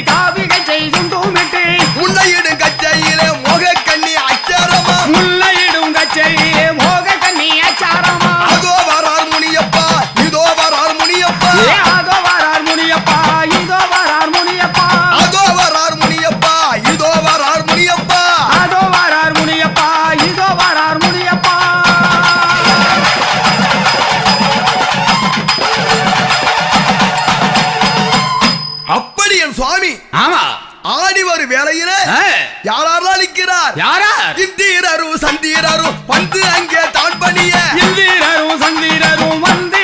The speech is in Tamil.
காவிகை செய்தும் தூமிட்டு முல்லையிடும் கச்சையிலே மோக கண்ணி அச்சாரமா முல்லையிடும் கச்சையிலே மோக கண்ணி அச்சாரமா அதோ வரார் முனியப்பா இதோ வரார் முனியப்பா அதோ வரார் முனியப்பா இதோ வரார் முனியப்பா அதோ வரார் முனியப்பா இதோ வரார் முனியப்பா அதோ வரார் முனியப்பா இதோ வரார் முனியப்பா அப்படி என் சுவாமி ஆமா ஆடி ஒரு வேளையில யாரெல்லாம் நிற்கிறார் யாரார் இந்தீரரும் சந்தீரரும் வந்து அங்கே தான் பணிய இந்தீரரும் சந்தீரரும் வந்து